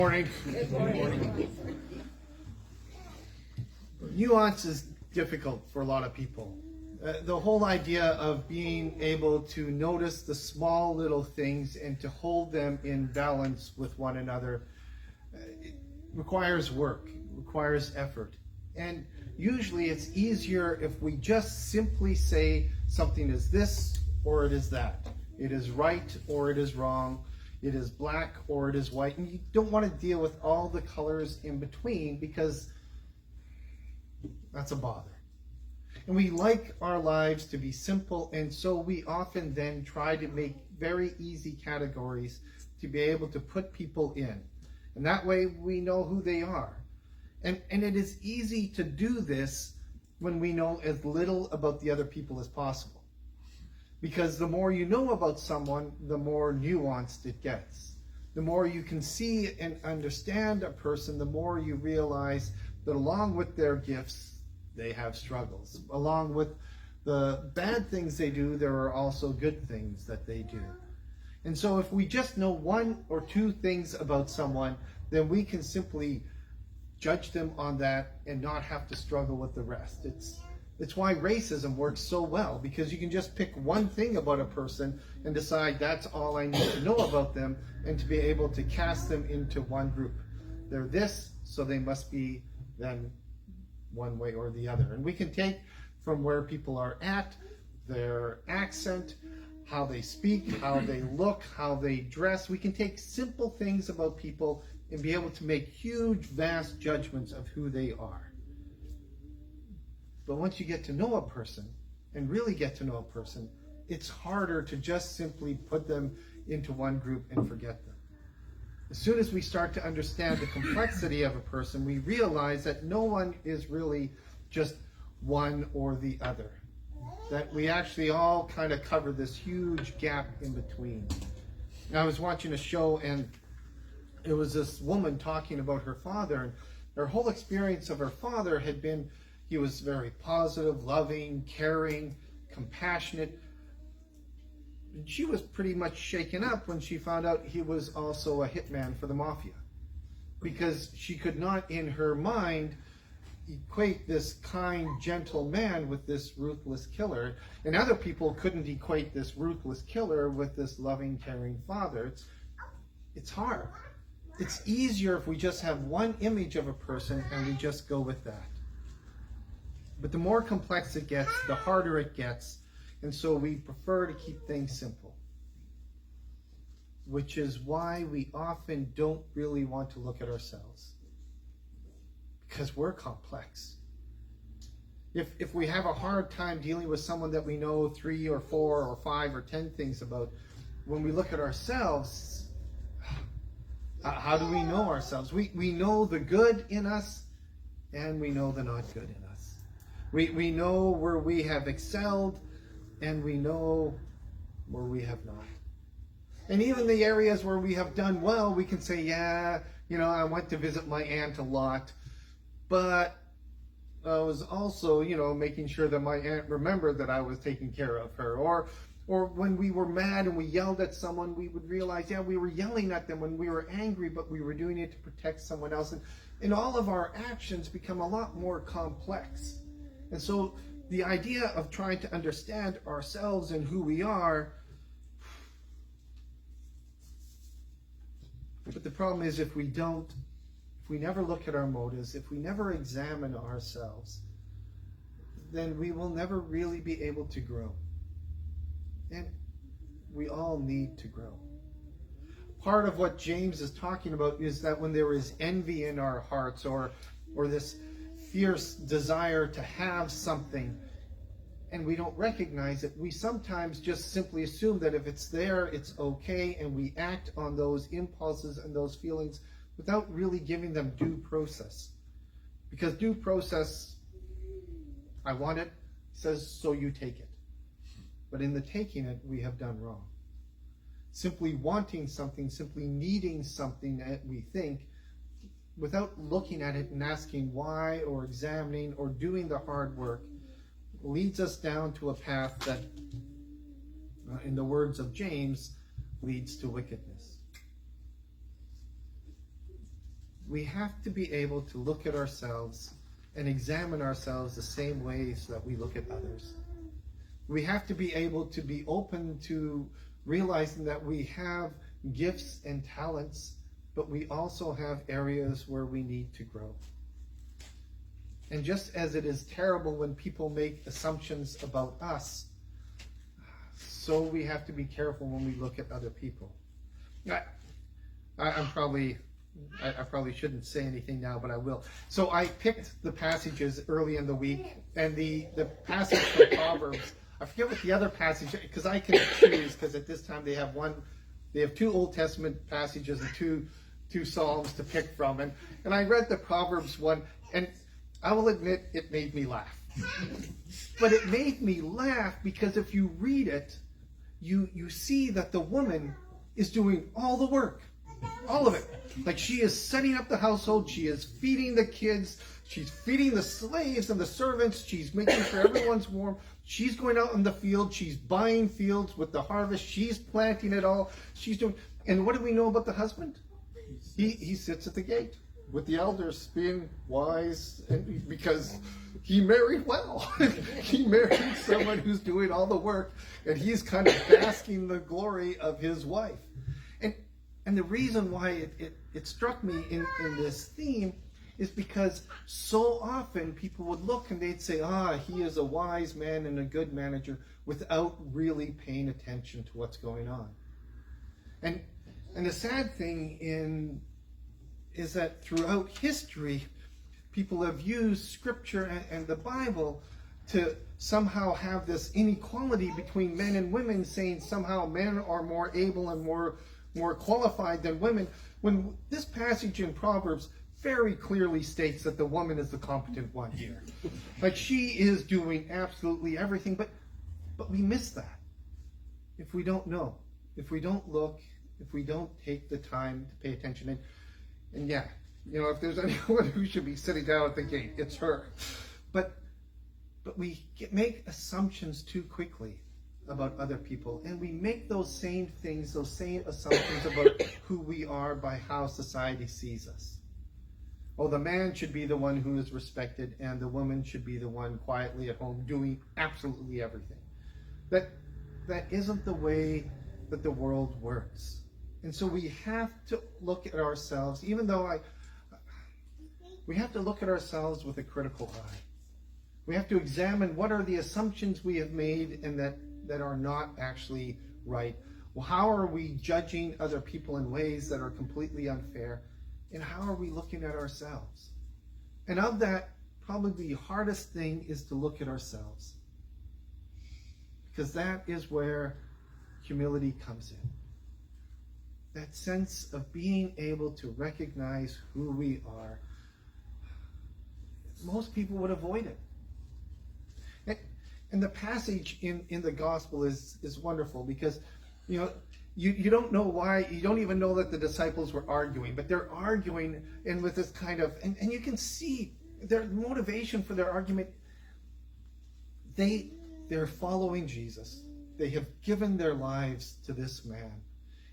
Morning. Nuance is difficult for a lot of people. The whole idea of being able to notice the small little things and to hold them in balance with one another it requires work, requires effort. And usually it's easier if we just simply say something is this or it is that. It is right or it is wrong. It is black or it is white, and you don't want to deal with all the colors in between because that's a bother. And we like our lives to be simple, and so we often then try to make very easy categories to be able to put people in. And that way we know who they are. And it is easy to do this when we know as little about the other people as possible. Because the more you know about someone, the more nuanced it gets. The more you can see and understand a person, the more you realize that along with their gifts, they have struggles. Along with the bad things they do, there are also good things that they do. And so if we just know one or two things about someone, then we can simply judge them on that and not have to struggle with the rest. It's why racism works so well, because you can just pick one thing about a person and decide that's all I need to know about them, and to be able to cast them into one group. They're this, so they must be then one way or the other. And we can take from where people are at, their accent, how they speak, how they look, how they dress. We can take simple things about people and be able to make huge, vast judgments of who they are. But once you get to know a person, and really get to know a person, it's harder to just simply put them into one group and forget them. As soon as we start to understand the complexity of a person, we realize that no one is really just one or the other. That we actually all kind of cover this huge gap in between. And I was watching a show, and it was this woman talking about her father, and her whole experience of her father had been he was very positive, loving, caring, compassionate. And she was pretty much shaken up when she found out he was also a hitman for the mafia. Because she could not, in her mind, equate this kind, gentle man with this ruthless killer. And other people couldn't equate this ruthless killer with this loving, caring father. It's hard. It's easier if we just have one image of a person and we just go with that. But the more complex it gets, the harder it gets. And so we prefer to keep things simple. Which is why we often don't really want to look at ourselves. Because we're complex. If we have a hard time dealing with someone that we know 3 or 4 or 5 or 10 things about, when we look at ourselves, how do we know ourselves? We know the good in us, and we know the not good in us. We know where we have excelled, and we know where we have not. And even the areas where we have done well, we can say, yeah, I went to visit my aunt a lot, but I was also, making sure that my aunt remembered that I was taking care of her. Or when we were mad and we yelled at someone, we would realize, we were yelling at them when we were angry, but we were doing it to protect someone else. And all of our actions become a lot more complex. And so the idea of trying to understand ourselves and who we are, but the problem is if we never look at our motives, if we never examine ourselves, then we will never really be able to grow. And we all need to grow. Part of what James is talking about is that when there is envy in our hearts, or this fierce desire to have something, and we don't recognize it, we sometimes just simply assume that if it's there, it's okay, and we act on those impulses and those feelings without really giving them due process. Because due process, I want it, says, so you take it. But in the taking it, we have done wrong. Simply wanting something, simply needing something that we think, without looking at it and asking why, or examining, or doing the hard work, leads us down to a path that, in the words of James, leads to wickedness. we have to be able to look at ourselves and examine ourselves the same ways that we look at others. We have to be able to be open to realizing that we have gifts and talents, but we also have areas where we need to grow. And just as it is terrible when people make assumptions about us, so we have to be careful when we look at other people. I probably shouldn't say anything now, but I will. So I picked the passages early in the week, and the passage from Proverbs, I forget what the other passage, because I can choose, because at this time they have two Old Testament passages and two Psalms to pick from. And I read the Proverbs one, and I will admit it made me laugh. But it made me laugh because if you read it, you see that the woman is doing all the work. All of it. Like, she is setting up the household, she is feeding the kids, she's feeding the slaves and the servants, she's making sure everyone's warm, she's going out in the field, she's buying fields with the harvest, she's planting it all, she's doing. And what do we know about the husband? He sits at the gate with the elders, being wise, and because he married well. He married someone who's doing all the work, and he's kind of basking the glory of his wife. And the reason why it struck me in this theme is because so often people would look and they'd say, he is a wise man and a good manager, without really paying attention to what's going on. And the sad thing is that throughout history, people have used Scripture and the Bible to somehow have this inequality between men and women, saying somehow men are more able and more qualified than women, when this passage in Proverbs very clearly states that the woman is the competent one here. Like, she is doing absolutely everything, but we miss that if we don't know, if we don't look, if we don't take the time to pay attention. And yeah, if there's anyone who should be sitting down at the gate, it's her. But we make assumptions too quickly about other people, and we make those same things, those same assumptions about who we are by how society sees us. The man should be the one who is respected, and the woman should be the one quietly at home doing absolutely everything. That isn't the way that the world works. And so we have to look at ourselves, even though we have to look at ourselves with a critical eye. We have to examine what are the assumptions we have made and that are not actually right. Well, how are we judging other people in ways that are completely unfair? And how are we looking at ourselves? And of that, probably the hardest thing is to look at ourselves. Because that is where humility comes in. That sense of being able to recognize who we are. Most people would avoid it. And the passage in the gospel is wonderful because, you don't know why, you don't even know that the disciples were arguing, but they're arguing and with this kind of, and you can see their motivation for their argument. They're following Jesus. They have given their lives to this man.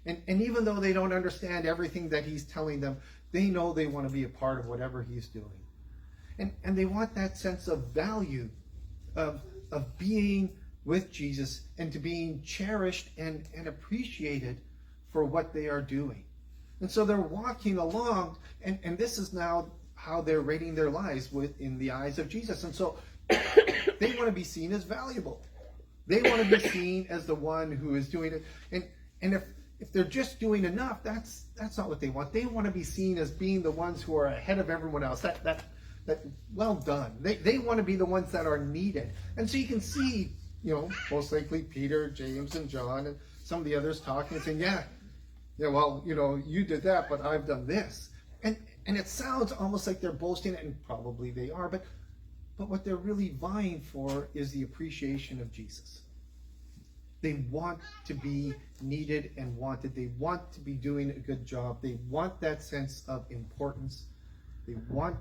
And even though they don't understand everything that he's telling them, they know they want to be a part of whatever he's doing. And they want that sense of value of being with Jesus and to being cherished and appreciated for what they are doing. And so they're walking along, and this is now how they're rating their lives in the eyes of Jesus. And so they want to be seen as valuable. They want to be seen as the one who is doing it. And if they're just doing enough, that's not what they want. They want to be seen as being the ones who are ahead of everyone else. That well done. They want to be the ones that are needed. And so you can see, most likely Peter, James, and John, and some of the others talking and saying, well, you did that, but I've done this. And it sounds almost like they're boasting, and probably they are, but what they're really vying for is the appreciation of Jesus. They want to be needed and wanted. They want to be doing a good job. They want that sense of importance. They want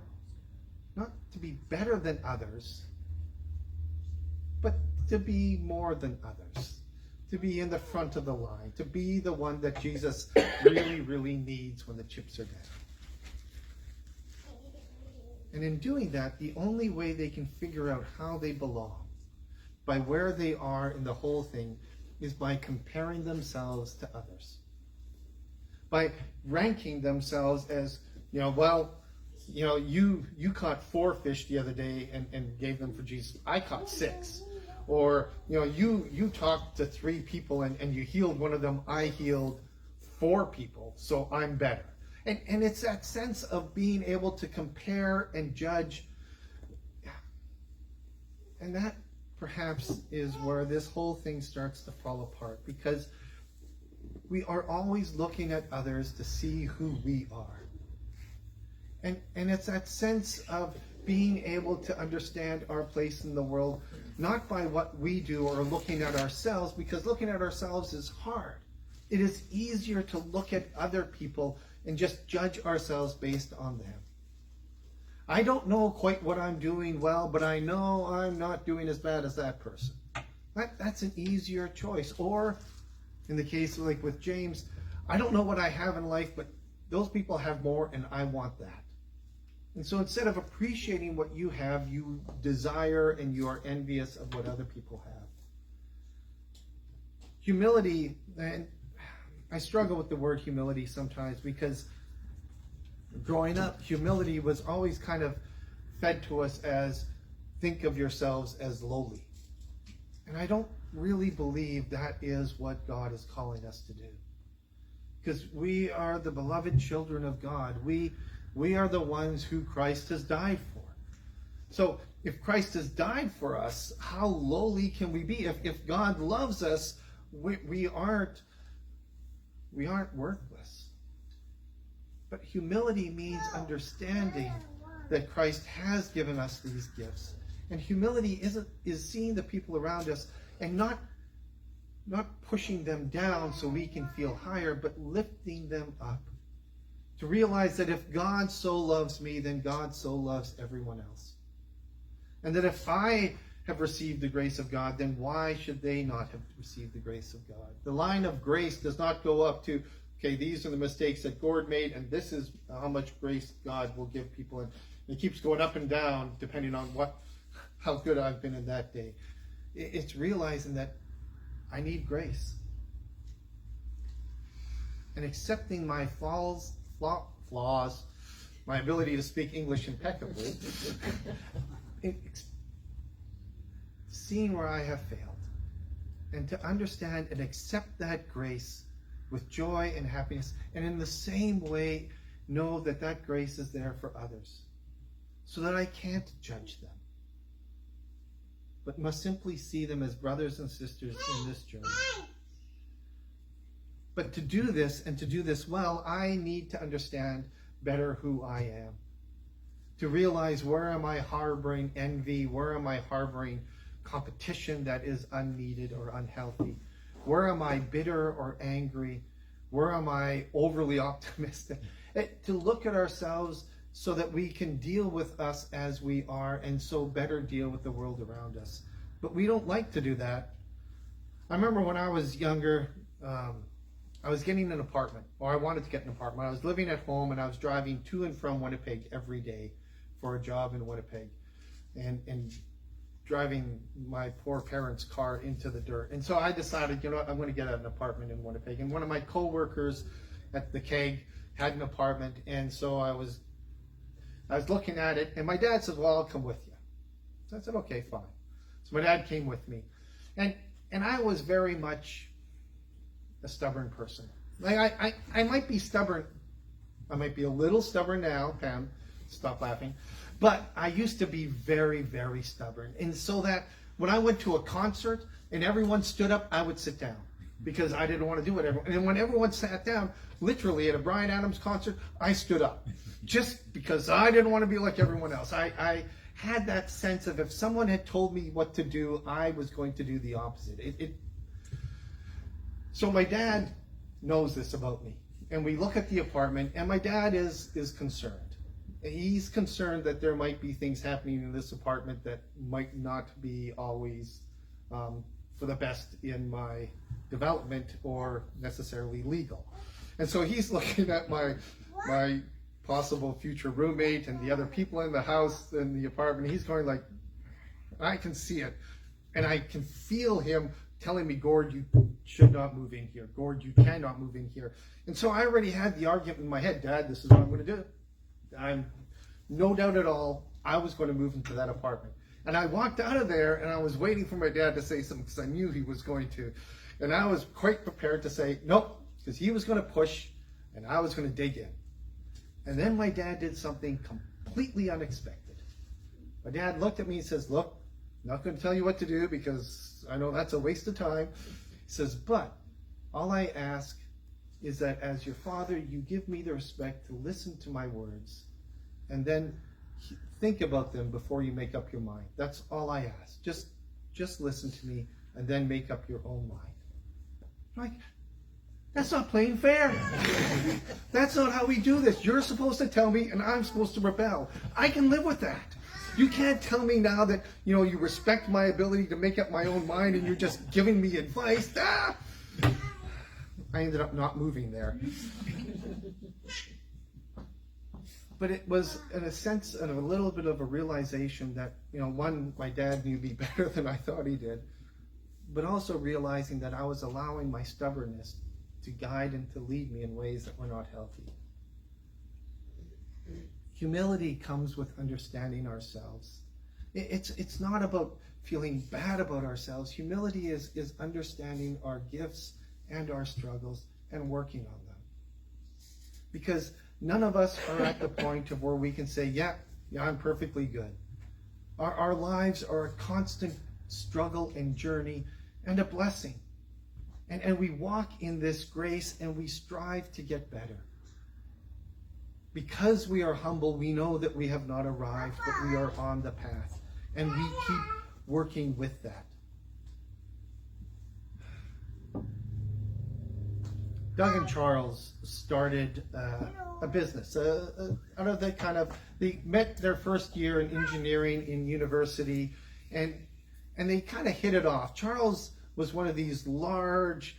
not to be better than others, but to be more than others. To be in the front of the line. To be the one that Jesus really, really needs when the chips are down. And in doing that, the only way they can figure out how they belong, by where they are in the whole thing, is by comparing themselves to others. By ranking themselves as, you caught 4 fish the other day and gave them for Jesus. I caught 6. Or, you talked to 3 people and you healed one of them. I healed 4 people, so I'm better. And it's that sense of being able to compare and judge. And that perhaps is where this whole thing starts to fall apart, because we are always looking at others to see who we are. And it's that sense of being able to understand our place in the world, not by what we do or looking at ourselves, because looking at ourselves is hard. It is easier to look at other people and just judge ourselves based on them. I don't know quite what I'm doing well, but I know I'm not doing as bad as that person. That's an easier choice. Or, in the case like with James, I don't know what I have in life, but those people have more and I want that. And so instead of appreciating what you have, you desire and you are envious of what other people have. Humility, and I struggle with the word humility sometimes, because growing up, humility was always kind of fed to us as, think of yourselves as lowly. And I don't really believe that is what God is calling us to do. Because we are the beloved children of God. We are the ones who Christ has died for. So if Christ has died for us, how lowly can we be? If God loves us, we aren't worthless. But humility means understanding that Christ has given us these gifts. And humility is seeing the people around us and not pushing them down so we can feel higher, but lifting them up. To realize that if God so loves me, then God so loves everyone else. And that if I have received the grace of God, then why should they not have received the grace of God? The line of grace does not go up to, okay, these are the mistakes that Gord made, and this is how much grace God will give people. And it keeps going up and down depending on how good I've been in that day. It's realizing that I need grace. And accepting my flaws, my ability to speak English impeccably, seeing where I have failed, and to understand and accept that grace with joy and happiness, and in the same way know that that grace is there for others, so that I can't judge them, but must simply see them as brothers and sisters in this journey. But to do this, and to do this well, I need to understand better who I am. To realize, where am I harboring envy? Where am I harboring competition that is unneeded or unhealthy? Where am I bitter or angry? Where am I overly optimistic? To look at ourselves so that we can deal with us as we are, and so better deal with the world around us. But we don't like to do that. I remember when I was younger, I was getting an apartment, or I wanted to get an apartment. I was living at home and I was driving to and from Winnipeg every day for a job in Winnipeg, and driving my poor parents' car into the dirt. And so I decided, I'm going to get an apartment in Winnipeg. And one of my co-workers at the keg had an apartment, and so I was looking at it, and my dad said, well, I'll come with you. So I said, okay, fine. So my dad came with me. And I was very much a stubborn person. Like I might be stubborn. I might be a little stubborn now, Pam, stop laughing. But I used to be very, very stubborn. And so that when I went to a concert and everyone stood up, I would sit down, because I didn't want to do what everyone. And when everyone sat down, literally at a Bryan Adams concert, I stood up, just because I didn't want to be like everyone else. I had that sense of, if someone had told me what to do, I was going to do the opposite. So my dad knows this about me. And we look at the apartment, and my dad is concerned. He's concerned that there might be things happening in this apartment that might not be always for the best in my development or necessarily legal. And so he's looking at my possible future roommate and the other people in the house and the apartment. He's going like, I can see it. And I can feel him telling me, Gord, you should not move in here. Gord, you cannot move in here. And so I already had the argument in my head, Dad, this is what I'm going to do. I'm no doubt at all, I was going to move into that apartment. And I walked out of there and I was waiting for my dad to say something because I knew he was going to. And I was quite prepared to say, nope, because he was going to push and I was going to dig in. And then my dad did something completely unexpected. My dad looked at me and says, look, I'm not going to tell you what to do because I know that's a waste of time. He says, but all I ask is that as your father, you give me the respect to listen to my words and then think about them before you make up your mind. That's all I ask. Just listen to me and then make up your own mind. Like, that's not playing fair. That's not how we do this. You're supposed to tell me and I'm supposed to rebel. I can live with that. You can't tell me now that, you respect my ability to make up my own mind and you're just giving me advice. I ended up not moving there. But it was, in a sense, and a little bit of a realization that, one, my dad knew me better than I thought he did, but also realizing that I was allowing my stubbornness to guide and to lead me in ways that were not healthy. Humility comes with understanding ourselves. It's not about feeling bad about ourselves. Humility is understanding our gifts and our struggles and working on them. Because none of us are at the point of where we can say, yeah, I'm perfectly good. Our lives are a constant struggle and journey and a blessing. And we walk in this grace and we strive to get better. Because we are humble, we know that we have not arrived, but we are on the path. And we keep working with that. Doug and Charles started a business. Out of that they met their first year in engineering in university, and they kind of hit it off. Charles was one of these large,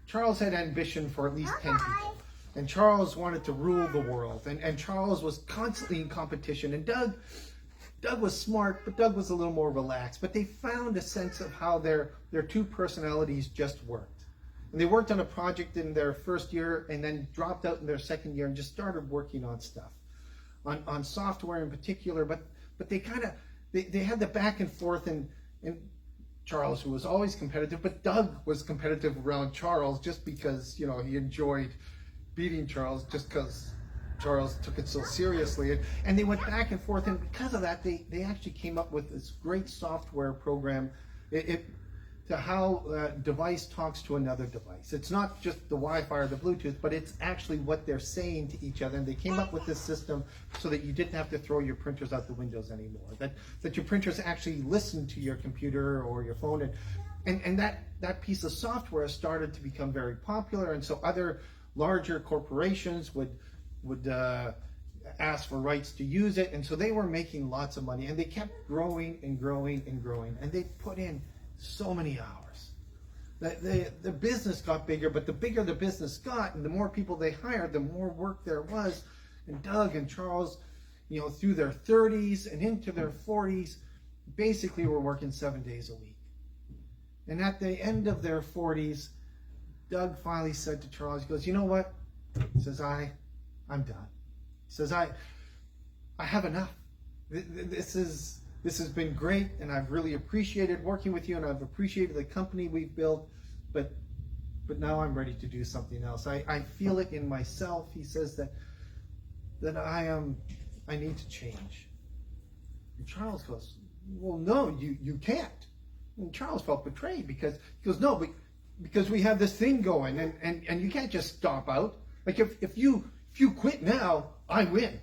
Charles had ambition for at least 10 people. And Charles wanted to rule the world. And Charles was constantly in competition. And Doug was smart, but Doug was a little more relaxed. But they found a sense of how their two personalities just worked. And they worked on a project in their first year and then dropped out in their second year and just started working on stuff. On software in particular. But they they had the back and forth, and Charles, who was always competitive, but Doug was competitive around Charles just because, he enjoyed beating Charles just because Charles took it so seriously. And they went back and forth, and because of that, they actually came up with this great software program to how a device talks to another device. It's not just the Wi-Fi or the Bluetooth, but it's actually what they're saying to each other. And they came up with this system so that you didn't have to throw your printers out the windows anymore. That your printers actually listen to your computer or your phone. And that piece of software started to become very popular. And so other larger corporations would ask for rights to use it. And so they were making lots of money. And they kept growing and growing and growing. And they put in so many hours. The business got bigger, but the bigger the business got and the more people they hired, the more work there was. And Doug and Charles, through their 30s and into their 40s, basically were working 7 days a week. And at the end of their 40s, Doug finally said to Charles, he goes, you know what? He says, I'm done. He says, I have enough. This has been great, and I've really appreciated working with you, and I've appreciated the company we've built, but now I'm ready to do something else. I feel it in myself. He says that I need to change. And Charles goes, well, no, you can't. And Charles felt betrayed because he goes, no, but because we have this thing going, and you can't just stop out. Like if you quit now, I win.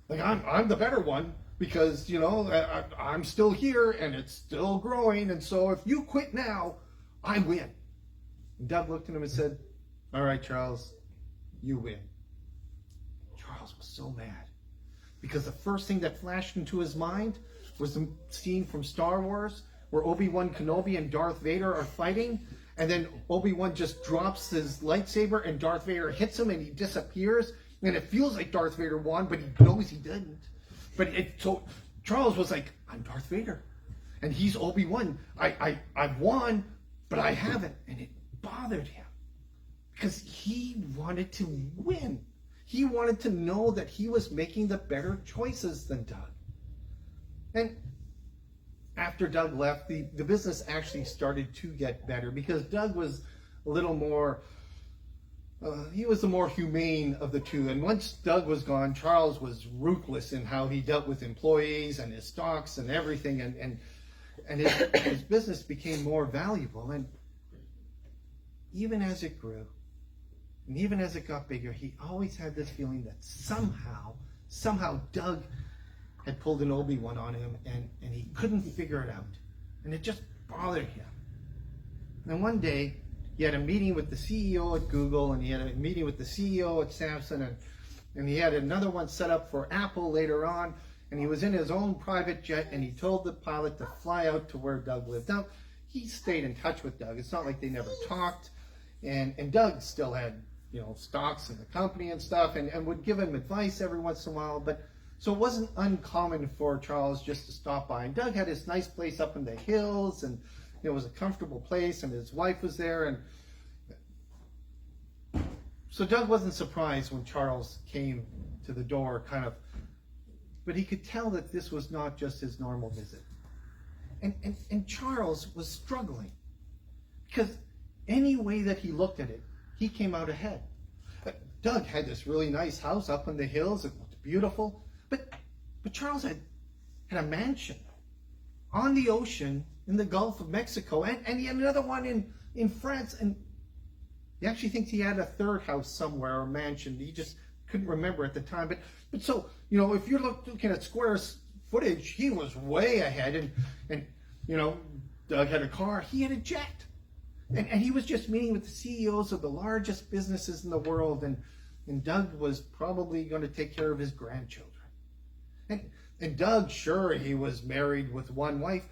Like I'm the better one. Because, I'm still here and it's still growing. And so if you quit now, I win. And Doug looked at him and said, all right, Charles, you win. Charles was so mad. Because the first thing that flashed into his mind was the scene from Star Wars where Obi-Wan Kenobi and Darth Vader are fighting. And then Obi-Wan just drops his lightsaber and Darth Vader hits him and he disappears. And it feels like Darth Vader won, but he knows he didn't. So Charles was like, I'm Darth Vader. And he's Obi-Wan. I've won, but I haven't. And it bothered him. Because he wanted to win. He wanted to know that he was making the better choices than Doug. And after Doug left, the business actually started to get better because Doug was a little more, he was the more humane of the two. And once Doug was gone, Charles was ruthless in how he dealt with employees and his stocks and everything. And his business became more valuable. And even as it grew, and even as it got bigger, he always had this feeling that somehow Doug had pulled an Obi-Wan on him, and he couldn't figure it out. And it just bothered him. And one day, he had a meeting with the CEO at Google, and he had a meeting with the CEO at Samsung, and he had another one set up for Apple later on, and he was in his own private jet, and he told the pilot to fly out to where Doug lived. Now, he stayed in touch with Doug. It's not like they never talked, and Doug still had, stocks in the company and stuff, and would give him advice every once in a while, so it wasn't uncommon for Charles just to stop by. And Doug had his nice place up in the hills, and it was a comfortable place, and his wife was there. And so Doug wasn't surprised when Charles came to the door, but he could tell that this was not just his normal visit. And Charles was struggling because any way that he looked at it, he came out ahead. Doug had this really nice house up in the hills. It looked beautiful. But Charles had a mansion on the ocean in the Gulf of Mexico, and he had another one in France, and he actually thinks he had a third house somewhere, or mansion. He just couldn't remember at the time. But so, if you're looking at square footage, he was way ahead, and Doug had a car, he had a jet. And he was just meeting with the CEOs of the largest businesses in the world, and Doug was probably going to take care of his grandchildren. And Doug, sure, he was married with one wife.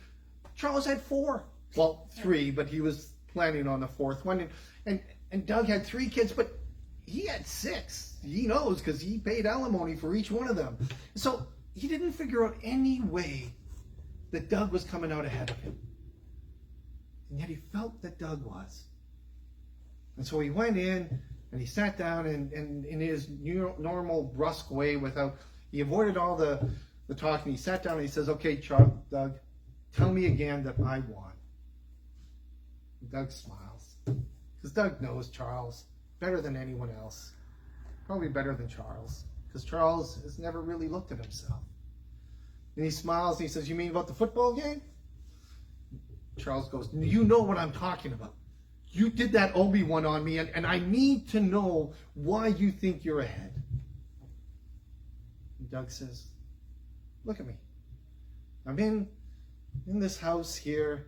Charles had 4. Well, 3, but he was planning on the 4th one. And Doug had 3 kids, but he had 6. He knows because he paid alimony for each one of them. So he didn't figure out any way that Doug was coming out ahead of him. And yet he felt that Doug was. And so he went in and he sat down and in his normal brusque way, he avoided all the talking. He sat down and he says, okay, Doug, tell me again that I won. And Doug smiles. Because Doug knows Charles better than anyone else. Probably better than Charles. Because Charles has never really looked at himself. And he smiles and he says, you mean about the football game? Charles goes, you know what I'm talking about. You did that Obi-Wan on me, and I need to know why you think you're ahead. And Doug says, look at me. I'm in this house here.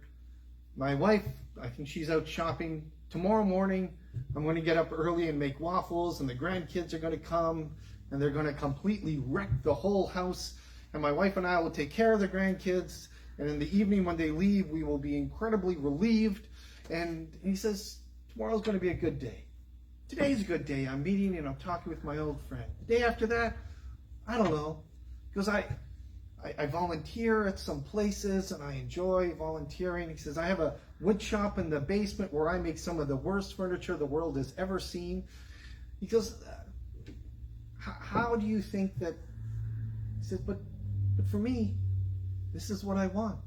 My wife, I think she's out shopping. Tomorrow morning, I'm going to get up early and make waffles, and the grandkids are going to come, and they're going to completely wreck the whole house. And my wife and I will take care of the grandkids. And in the evening when they leave, we will be incredibly relieved. And he says, tomorrow's going to be a good day. Today's a good day. I'm meeting and I'm talking with my old friend. The day after that, I don't know. Because I volunteer at some places and I enjoy volunteering. He says, I have a wood shop in the basement where I make some of the worst furniture the world has ever seen. He goes, how do you think that? He says, but for me, this is what I want.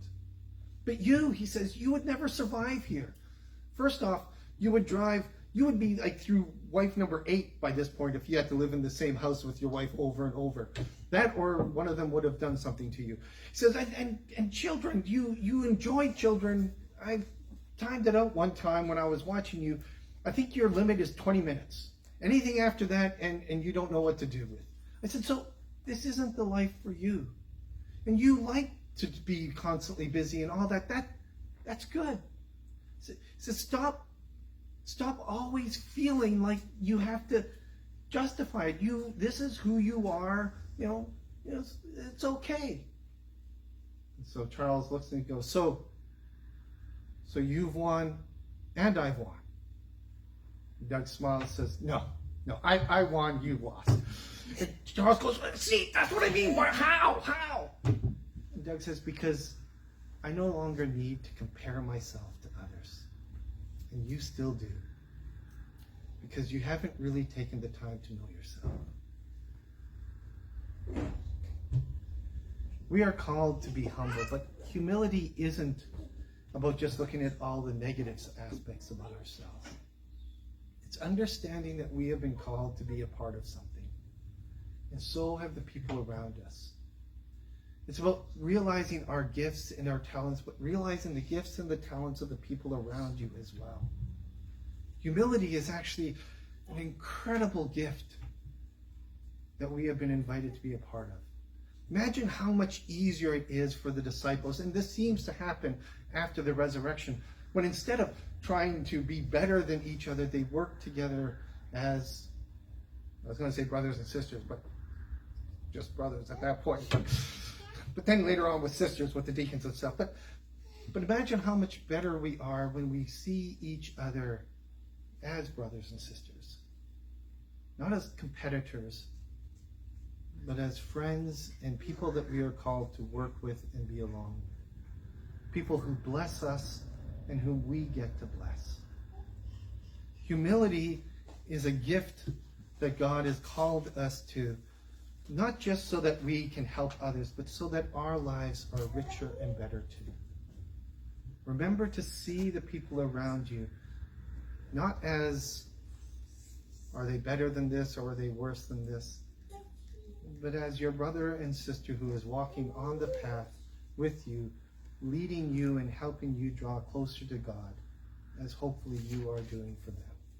But you, he says, you would never survive here. First off, you would be like through wife number 8 by this point if you had to live in the same house with your wife over and over. That or one of them would have done something to you. He says, and children, you enjoy children. I timed it out one time when I was watching you. I think your limit is 20 minutes. Anything after that and you don't know what to do with. I said, so this isn't the life for you. And you like to be constantly busy and all that. That's good. So stop always feeling like you have to justify it. This is who you are. It's okay. And so Charles looks and he goes, so you've won and I've won. And Doug smiles and says, no, No, I won, you lost. And Charles goes, see, that's what I mean. How? And Doug says, because I no longer need to compare myself to others. And you still do. Because you haven't really taken the time to know yourself. We are called to be humble, but humility isn't about just looking at all the negative aspects about ourselves. It's understanding that we have been called to be a part of something. And so have the people around us. It's about realizing our gifts and our talents, but realizing the gifts and the talents of the people around you as well. Humility is actually an incredible gift that we have been invited to be a part of. Imagine how much easier it is for the disciples, and this seems to happen after the resurrection, when instead of trying to be better than each other, they work together as, I was going to say brothers and sisters, but just brothers at that point. But then later on with sisters, with the deacons and stuff. But imagine how much better we are when we see each other as brothers and sisters. Not as competitors, but as friends and people that we are called to work with and be along with. People who bless us and whom we get to bless. Humility is a gift that God has called us to, not just so that we can help others, but so that our lives are richer and better too. Remember to see the people around you not as, are they better than this or are they worse than this? But as your brother and sister who is walking on the path with you, leading you and helping you draw closer to God, as hopefully you are doing for them.